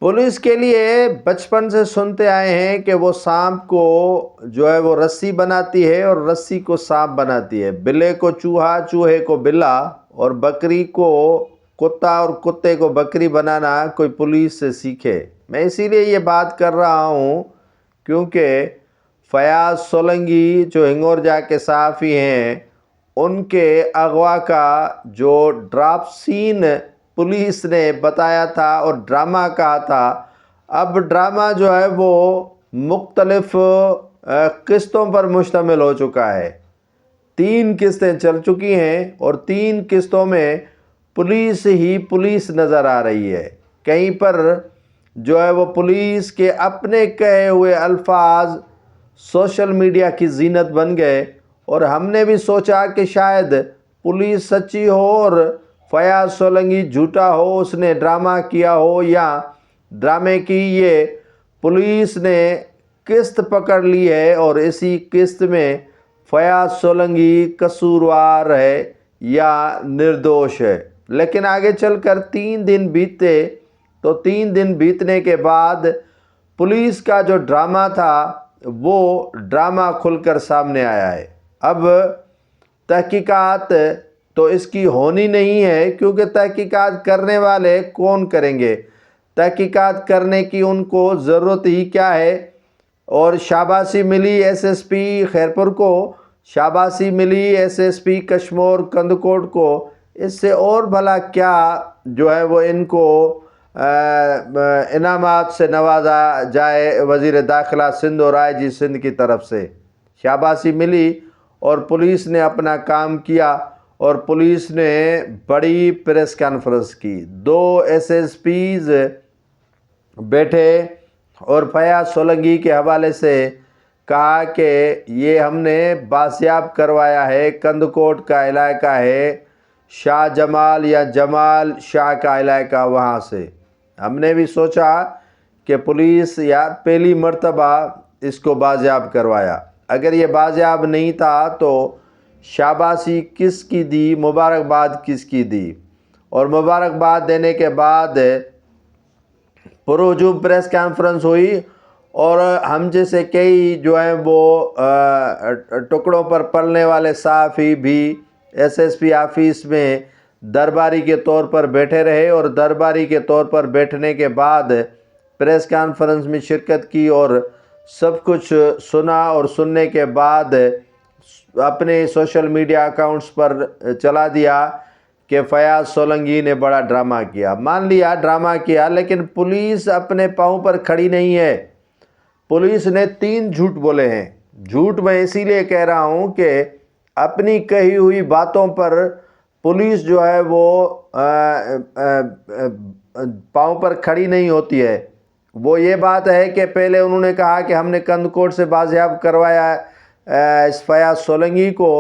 Police کے لیے بچپن سے سنتے آئے ہیں کہ وہ سانپ کو جو ہے وہ رسی بناتی ہے اور رسی کو سانپ بناتی ہے، بلے کو چوہا، چوہے کو بلا، اور بکری کو کتا اور کتے کو بکری بنانا کوئی پولیس سے سیکھے۔ میں اسی لیے یہ بات کر رہا ہوں کیونکہ فیاض سولنگی جو ہنگورجا کے صحافی ہیں، ان کے اغوا کا جو ڈراپ سین پولیس نے بتایا تھا اور ڈرامہ کہا تھا، اب ڈرامہ جو ہے وہ مختلف قسطوں پر مشتمل ہو چکا ہے۔ 3 قسطیں چل چکی ہیں اور 3 قسطوں میں پولیس ہی پولیس نظر آ رہی ہے۔ کہیں پر جو ہے وہ پولیس کے اپنے کہے ہوئے الفاظ سوشل میڈیا کی زینت بن گئے، اور ہم نے بھی سوچا کہ شاید پولیس سچی ہو اور فیاض سولنگی جھوٹا ہو، اس نے ڈرامہ کیا ہو، یا ڈرامے کی یہ پولیس نے قسط پکڑ لی ہے اور اسی قسط میں فیاض سولنگی قصوروار ہے یا نردوش ہے۔ لیکن آگے چل کر 3 دن بیتے تو 3 دن بیتنے کے بعد پولیس کا جو ڈرامہ تھا وہ ڈرامہ کھل کر سامنے آیا ہے۔ اب تحقیقات تو اس کی ہونی نہیں ہے، کیونکہ تحقیقات کرنے والے کون کریں گے؟ تحقیقات کرنے کی ان کو ضرورت ہی کیا ہے؟ اور شاباشی ملی ایس ایس پی خیرپور کو، شاباشی ملی ایس ایس پی کشمور کندکوٹ کو، اس سے اور بھلا کیا جو ہے وہ ان کو انعامات سے نوازا جائے وزیر داخلہ سندھ اور آئی جی سندھ کی طرف سے؟ شاباشی ملی اور پولیس نے اپنا کام کیا، اور پولیس نے بڑی پریس کانفرنس کی، 2 ایس ایس پیز بیٹھے اور فیاض سولنگی کے حوالے سے کہا کہ یہ ہم نے بازیاب کروایا ہے، کندکوٹ کا علاقہ ہے، شاہ جمال یا جمال شاہ کا علاقہ، وہاں سے ہم نے بھی سوچا کہ پولیس یا پہلی مرتبہ اس کو بازیاب کروایا۔ اگر یہ بازیاب نہیں تھا تو شاباشی کس کی دی، مبارکباد کس کی دی؟ اور مبارکباد دینے کے بعد پرہجوم پریس کانفرنس ہوئی، اور ہم جیسے کئی جو ہیں وہ ٹکڑوں پر پلنے والے صحافی بھی ایس ایس پی آفس میں درباری کے طور پر بیٹھے رہے، اور درباری کے طور پر بیٹھنے کے بعد پریس کانفرنس میں شرکت کی اور سب کچھ سنا، اور سننے کے بعد اپنے سوشل میڈیا اکاؤنٹس پر چلا دیا کہ فیاض سولنگی نے بڑا ڈرامہ کیا۔ مان لیا ڈرامہ کیا، لیکن پولیس اپنے پاؤں پر کھڑی نہیں ہے۔ پولیس نے 3 جھوٹ بولے ہیں۔ جھوٹ میں اسی لیے کہہ رہا ہوں کہ اپنی کہی ہوئی باتوں پر پولیس جو ہے وہ پاؤں پر کھڑی نہیں ہوتی ہے۔ وہ یہ بات ہے کہ پہلے انہوں نے کہا کہ ہم نے کندکوٹ سے بازیاب کروایا اس فیاض سولنگی کو،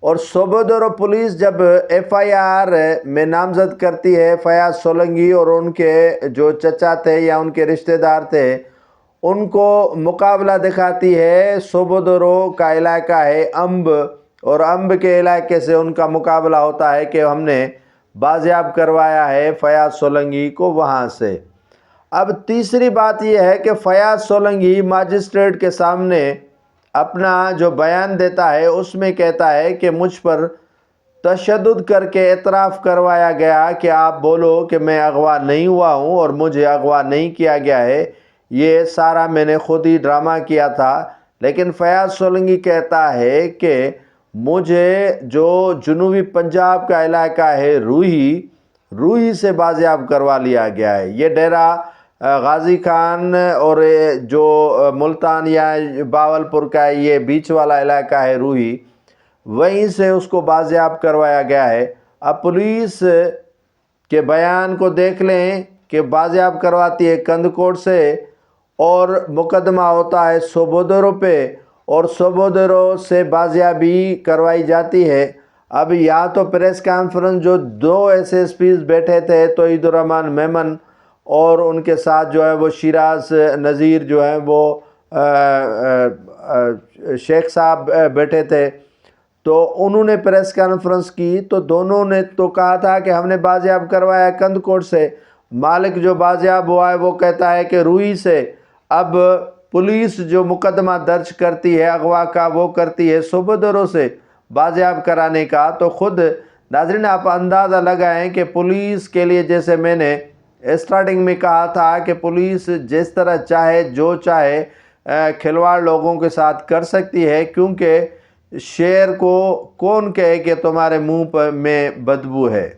اور صوبیدار پولیس جب ایف آئی آر میں نامزد کرتی ہے فیاض سولنگی اور ان کے جو چچا تھے یا ان کے رشتہ دار تھے، ان کو مقابلہ دکھاتی ہے۔ صوبیداروں کا علاقہ ہے امب، اور امب کے علاقے سے ان کا مقابلہ ہوتا ہے کہ ہم نے بازیاب کروایا ہے فیاض سولنگی کو وہاں سے۔ اب تیسری بات یہ ہے کہ فیاض سولنگی ماجسٹریٹ کے سامنے اپنا جو بیان دیتا ہے اس میں کہتا ہے کہ مجھ پر تشدد کر کے اعتراف کروایا گیا کہ آپ بولو کہ میں اغوا نہیں ہوا ہوں اور مجھے اغوا نہیں کیا گیا ہے، یہ سارا میں نے خود ہی ڈرامہ کیا تھا۔ لیکن فیاض سولنگی کہتا ہے کہ مجھے جو جنوبی پنجاب کا علاقہ ہے روہی سے بازیاب کروا لیا گیا ہے۔ یہ ڈیرہ غازی خان اور جو ملتان یا باولپور کا یہ بیچ والا علاقہ ہے روہی، وہیں سے اس کو بازیاب کروایا گیا ہے۔ اب پولیس کے بیان کو دیکھ لیں کہ بازیاب کرواتی ہے کندکوٹ سے، اور مقدمہ ہوتا ہے صوبیداروں پہ، اور صوبیداروں سے بازیابی کروائی جاتی ہے۔ اب یا تو پریس کانفرنس جو 2 ایس ایس پیز بیٹھے تھے، توحید الرحمان میمن اور ان کے ساتھ جو ہے وہ شیراز نذیر جو ہیں وہ شیخ صاحب بیٹھے تھے، تو انہوں نے پریس کانفرنس کی، تو دونوں نے تو کہا تھا کہ ہم نے بازیاب کروایا کندکوٹ سے، مالک جو بازیاب ہوا ہے وہ کہتا ہے کہ روئی سے اب پولیس جو مقدمہ درج کرتی ہے اغوا کا وہ کرتی ہے صوبیداروں سے بازیاب کرانے کا، تو خود ناظرین آپ اندازہ لگائیں کہ پولیس کے لیے، جیسے میں نے اسٹارٹنگ میں کہا تھا کہ پولیس جس طرح چاہے جو چاہے کھلواڑ لوگوں کے ساتھ کر سکتی ہے، کیونکہ شیر کو کون کہے کہ تمہارے منہ میں بدبو ہے۔